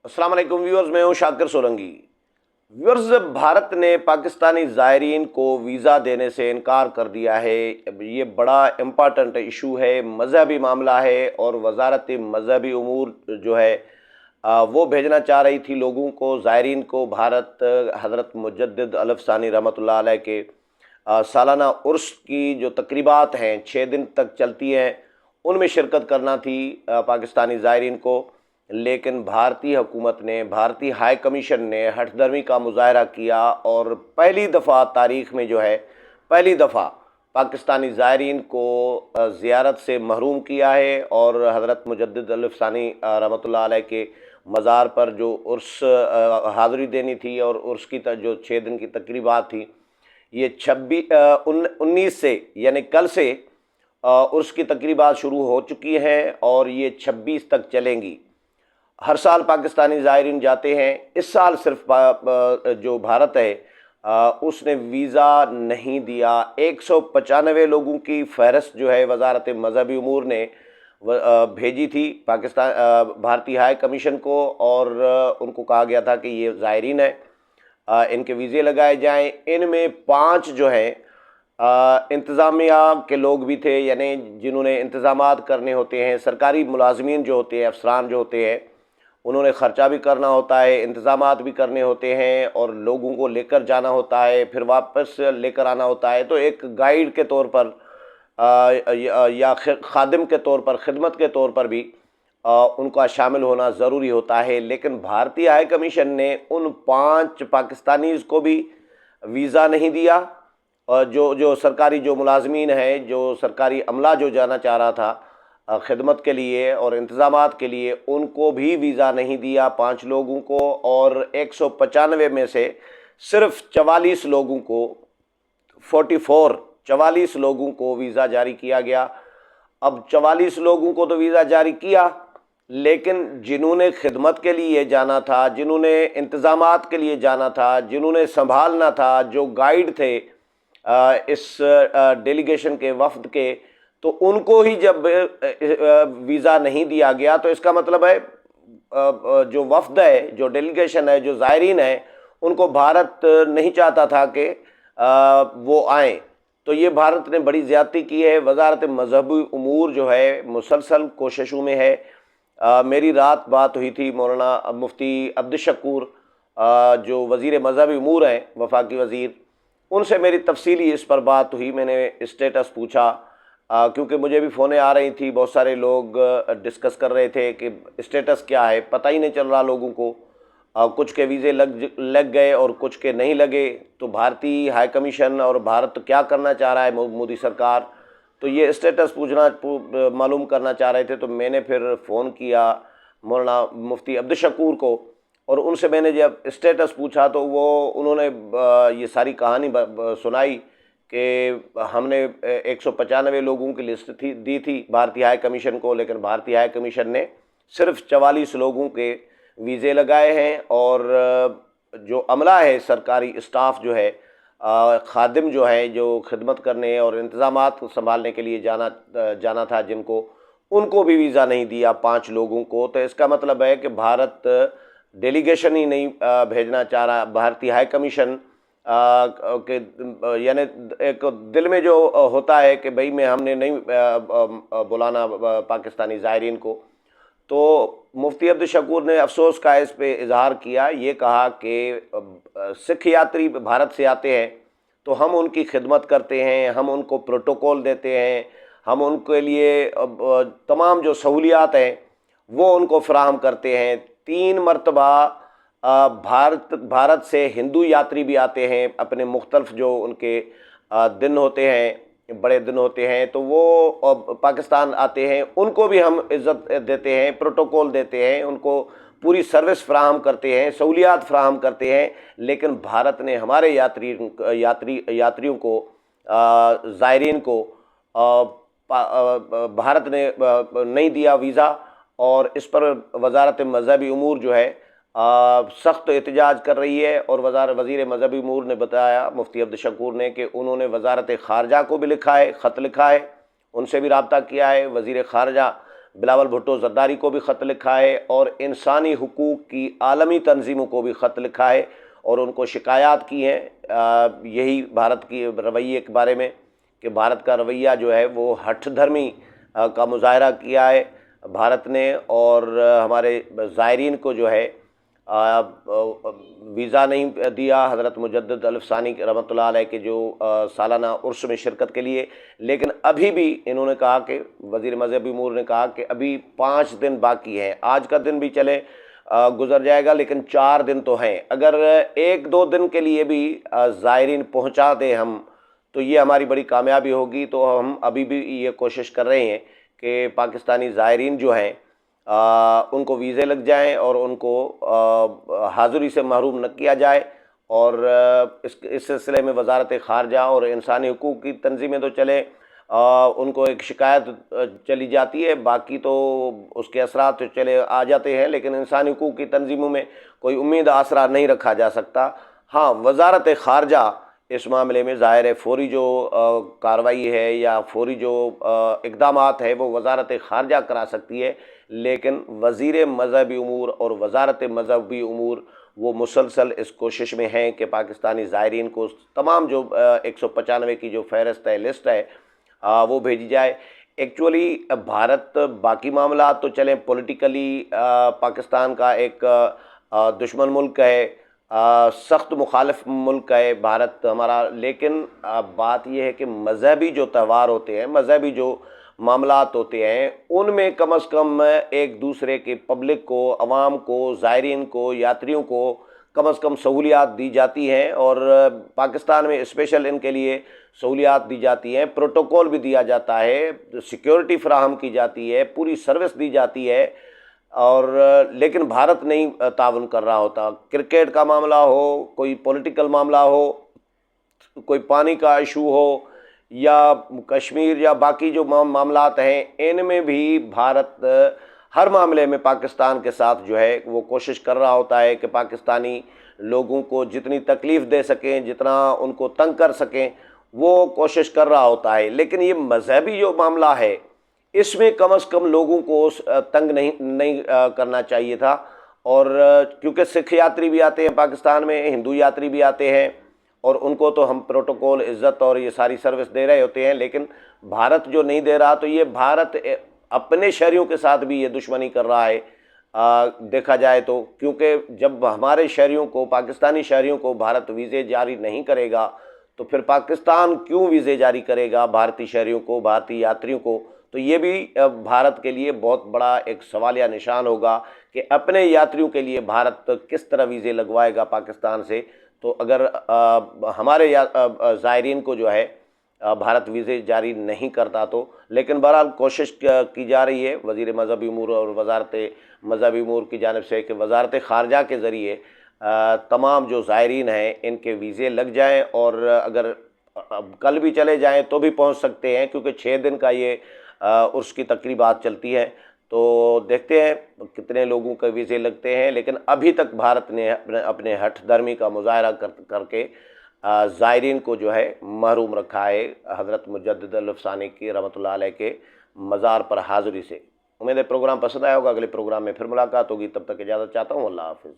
السلام علیکم ویورز، میں ہوں شاکر سولنگی۔ ویورز، بھارت نے پاکستانی زائرین کو ویزا دینے سے انکار کر دیا ہے۔ یہ بڑا امپارٹنٹ ایشو ہے، مذہبی معاملہ ہے، اور وزارت مذہبی امور جو ہے وہ بھیجنا چاہ رہی تھی لوگوں کو، زائرین کو بھارت حضرت مجدد الف ثانی رحمۃ اللہ علیہ کے سالانہ عرس کی جو تقریبات ہیں 6 دن تک چلتی ہیں، ان میں شرکت کرنا تھی پاکستانی زائرین کو۔ لیکن بھارتی حکومت نے، بھارتی ہائی کمیشن نے ہٹ دھرمی کا مظاہرہ کیا اور پہلی دفعہ تاریخ میں جو ہے پہلی دفعہ پاکستانی زائرین کو زیارت سے محروم کیا ہے، اور حضرت مجدد الف ثانی رحمۃ اللہ علیہ کے مزار پر جو عرس حاضری دینی تھی اور عرس کی جو 6 دن کی تقریبات تھی، یہ 19 سے یعنی کل سے عرس کی تقریبات شروع ہو چکی ہیں اور یہ 26 تک چلیں گی۔ ہر سال پاکستانی زائرین جاتے ہیں، اس سال صرف جو بھارت ہے اس نے ویزا نہیں دیا۔ 195 لوگوں کی فہرست جو ہے وزارت مذہبی امور نے بھیجی تھی بھارتی ہائی کمیشن کو، اور ان کو کہا گیا تھا کہ یہ زائرین ہیں، ان کے ویزے لگائے جائیں۔ ان میں 5 جو ہیں انتظامیہ کے لوگ بھی تھے، یعنی جنہوں نے انتظامات کرنے ہوتے ہیں، سرکاری ملازمین جو ہوتے ہیں، افسران جو ہوتے ہیں، انہوں نے خرچہ بھی کرنا ہوتا ہے، انتظامات بھی کرنے ہوتے ہیں، اور لوگوں کو لے کر جانا ہوتا ہے، پھر واپس لے کر آنا ہوتا ہے۔ تو ایک گائیڈ کے طور پر یا خادم کے طور پر، خدمت کے طور پر بھی ان کا شامل ہونا ضروری ہوتا ہے۔ لیکن بھارتی ہائی کمیشن نے ان 5 پاکستانیز کو بھی ویزا نہیں دیا، اور جو سرکاری جو ملازمین ہیں، جو سرکاری عملہ جو جانا چاہ رہا تھا خدمت کے لیے اور انتظامات کے لیے، ان کو بھی ویزا نہیں دیا 5 لوگوں کو، اور 195 میں سے صرف 44 لوگوں کو 44 لوگوں کو ویزا جاری کیا گیا۔ اب 44 لوگوں کو تو ویزا جاری کیا، لیکن جنہوں نے خدمت کے لیے جانا تھا، جنہوں نے انتظامات کے لیے جانا تھا، جنہوں نے سنبھالنا تھا، جو گائیڈ تھے اس ڈیلیگیشن کے وفد کے، تو ان کو ہی جب ویزا نہیں دیا گیا تو اس کا مطلب ہے جو وفد ہے، جو ڈیلیگیشن ہے، جو زائرین ہیں، ان کو بھارت نہیں چاہتا تھا کہ وہ آئیں۔ تو یہ بھارت نے بڑی زیادتی کی ہے۔ وزارت مذہبی امور جو ہے مسلسل کوششوں میں ہے۔ میری رات بات ہوئی تھی مولانا مفتی عبدالشکور جو وزیر مذہبی امور ہیں، وفاقی وزیر، ان سے میری تفصیلی اس پر بات ہوئی۔ میں نے اسٹیٹس پوچھا کیونکہ مجھے بھی فونیں آ رہی تھی، بہت سارے لوگ ڈسکس کر رہے تھے کہ اسٹیٹس کیا ہے، پتہ ہی نہیں چل رہا لوگوں کو، کچھ کے ویزے لگ گئے اور کچھ کے نہیں لگے۔ تو بھارتی ہائی کمیشن اور بھارت کیا کرنا چاہ رہا ہے، مودی سرکار، تو یہ اسٹیٹس معلوم کرنا چاہ رہے تھے۔ تو میں نے پھر فون کیا مولانا مفتی عبدالشکور کو، اور ان سے میں نے جب اسٹیٹس پوچھا تو انہوں نے یہ ساری کہانی سنائی کہ ہم نے 195 لوگوں کی لسٹ دی تھی بھارتی ہائی کمیشن کو، لیکن بھارتی ہائی کمیشن نے صرف 44 لوگوں کے ویزے لگائے ہیں، اور جو عملہ ہے، سرکاری اسٹاف جو ہے، خادم جو ہے، جو خدمت کرنے اور انتظامات سنبھالنے کے لیے جانا تھا جن کو، ان کو بھی ویزا نہیں دیا 5 لوگوں کو۔ تو اس کا مطلب ہے کہ بھارت ڈیلیگیشن ہی نہیں بھیجنا چاہ رہا، بھارتی ہائی کمیشن کہ یعنی ایک دل میں جو ہوتا ہے کہ بھئی ہم نے نہیں بلانا پاکستانی زائرین کو۔ تو مفتی عبدالشکور نے افسوس کا اس پہ اظہار کیا، یہ کہا کہ سکھ یاتری بھارت سے آتے ہیں تو ہم ان کی خدمت کرتے ہیں، ہم ان کو پروٹوکول دیتے ہیں، ہم ان کے لیے تمام جو سہولیات ہیں وہ ان کو فراہم کرتے ہیں۔ 3 مرتبہ بھارت سے ہندو یاتری بھی آتے ہیں، اپنے مختلف جو ان کے دن ہوتے ہیں، بڑے دن ہوتے ہیں، تو وہ پاکستان آتے ہیں، ان کو بھی ہم عزت دیتے ہیں، پروٹوکول دیتے ہیں، ان کو پوری سروس فراہم کرتے ہیں، سہولیات فراہم کرتے ہیں۔ لیکن بھارت نے ہمارے یاتریوں کو، زائرین کو بھارت نے نہیں دیا ویزا، اور اس پر وزارت مذہبی امور جو ہے سخت احتجاج کر رہی ہے۔ اور وزیر مذہبی امور نے بتایا، مفتی عبدالشکور نے، کہ انہوں نے وزارت خارجہ کو بھی لکھا ہے، خط لکھا ہے، ان سے بھی رابطہ کیا ہے۔ وزیر خارجہ بلاول بھٹو زرداری کو بھی خط لکھا ہے اور انسانی حقوق کی عالمی تنظیموں کو بھی خط لکھا ہے اور ان کو شکایات کی ہیں یہی بھارت کی رویے کے بارے میں کہ بھارت کا رویہ جو ہے وہ ہٹھ دھرمی کا مظاہرہ کیا ہے بھارت نے، اور ہمارے زائرین کو جو ہے ویزا نہیں دیا حضرت مجدد الف ثانی رحمۃ اللہ علیہ کے جو سالانہ عرس میں شرکت کے لیے۔ لیکن ابھی بھی انہوں نے کہا کہ وزیر مذہبی امور نے کہا کہ ابھی 5 دن باقی ہیں، آج کا دن بھی چلے گزر جائے گا لیکن 4 دن تو ہیں، اگر 1-2 دن کے لیے بھی زائرین پہنچا دیں ہم تو یہ ہماری بڑی کامیابی ہوگی۔ تو ہم ابھی بھی یہ کوشش کر رہے ہیں کہ پاکستانی زائرین جو ہیں ان کو ویزے لگ جائیں اور ان کو حاضری سے محروم نہ کیا جائے، اور اس سلسلے میں وزارت خارجہ اور انسانی حقوق کی تنظیمیں تو چلیں ان کو ایک شکایت چلی جاتی ہے، باقی تو اس کے اثرات تو چلے آ جاتے ہیں، لیکن انسانی حقوق کی تنظیموں میں کوئی امید آسرا نہیں رکھا جا سکتا۔ ہاں، وزارت خارجہ اس معاملے میں ظاہر ہے فوری جو کارروائی ہے یا فوری جو اقدامات ہے وہ وزارت خارجہ کرا سکتی ہے، لیکن وزیر مذہبی امور اور وزارت مذہبی امور وہ مسلسل اس کوشش میں ہیں کہ پاکستانی زائرین کو تمام جو 195 کی جو فہرست ہے، لسٹ ہے، وہ بھیجی جائے۔ ایکچولی بھارت باقی معاملات تو چلیں پولیٹیکلی پاکستان کا ایک دشمن ملک ہے، سخت مخالف ملک ہے بھارت ہمارا، لیکن بات یہ ہے کہ مذہبی جو تہوار ہوتے ہیں، مذہبی جو معاملات ہوتے ہیں، ان میں کم از کم ایک دوسرے کے پبلک کو، عوام کو، زائرین کو، یاتریوں کو کم از کم سہولیات دی جاتی ہیں، اور پاکستان میں اسپیشل ان کے لیے سہولیات دی جاتی ہیں، پروٹوکول بھی دیا جاتا ہے، سیکیورٹی فراہم کی جاتی ہے، پوری سروس دی جاتی ہے، اور لیکن بھارت نہیں تعاون کر رہا ہوتا۔ کرکٹ کا معاملہ ہو، کوئی پولیٹیکل معاملہ ہو، کوئی پانی کا ایشو ہو، یا کشمیر یا باقی جو معاملات ہیں، ان میں بھی بھارت ہر معاملے میں پاکستان کے ساتھ جو ہے وہ کوشش کر رہا ہوتا ہے کہ پاکستانی لوگوں کو جتنی تکلیف دے سکیں، جتنا ان کو تنگ کر سکیں، وہ کوشش کر رہا ہوتا ہے۔ لیکن یہ مذہبی جو معاملہ ہے اس میں کم از کم لوگوں کو تنگ نہیں کرنا چاہیے تھا، اور کیونکہ سکھ یاتری بھی آتے ہیں پاکستان میں، ہندو یاتری بھی آتے ہیں، اور ان کو تو ہم پروٹوکول، عزت اور یہ ساری سروس دے رہے ہوتے ہیں، لیکن بھارت جو نہیں دے رہا، تو یہ بھارت اپنے شہریوں کے ساتھ بھی یہ دشمنی کر رہا ہے دیکھا جائے تو، کیونکہ جب ہمارے شہریوں کو، پاکستانی شہریوں کو بھارت ویزے جاری نہیں کرے گا تو پھر پاکستان کیوں ویزے جاری کرے گا بھارتی شہریوں کو، بھارتی یاتریوں کو؟ تو یہ بھی بھارت کے لیے بہت بڑا ایک سوالیہ نشان ہوگا کہ اپنے یاتریوں کے لیے بھارت کس طرح ویزے لگوائے گا پاکستان سے۔ تو اگر ہمارے زائرین کو جو ہے بھارت ویزے جاری نہیں کرتا تو، لیکن بہرحال کوشش کی جا رہی ہے وزیر مذہبی امور اور وزارت مذہبی امور کی جانب سے کہ وزارت خارجہ کے ذریعے تمام جو زائرین ہیں ان کے ویزے لگ جائیں، اور اگر کل بھی چلے جائیں تو بھی پہنچ سکتے ہیں، کیونکہ 6 دن کا یہ عرس کی تقریبات چلتی ہیں، تو دیکھتے ہیں کتنے لوگوں کے ویزے لگتے ہیں۔ لیکن ابھی تک بھارت نے اپنے ہٹھ دھرمی کا مظاہرہ کر کے زائرین کو جو ہے محروم رکھا ہے حضرت مجدد الف ثانی کی رحمۃ اللہ علیہ کے مزار پر حاضری سے۔ امید ہے پروگرام پسند آیا ہوگا، اگلے پروگرام میں پھر ملاقات ہوگی، تب تک اجازت چاہتا ہوں، اللہ حافظ۔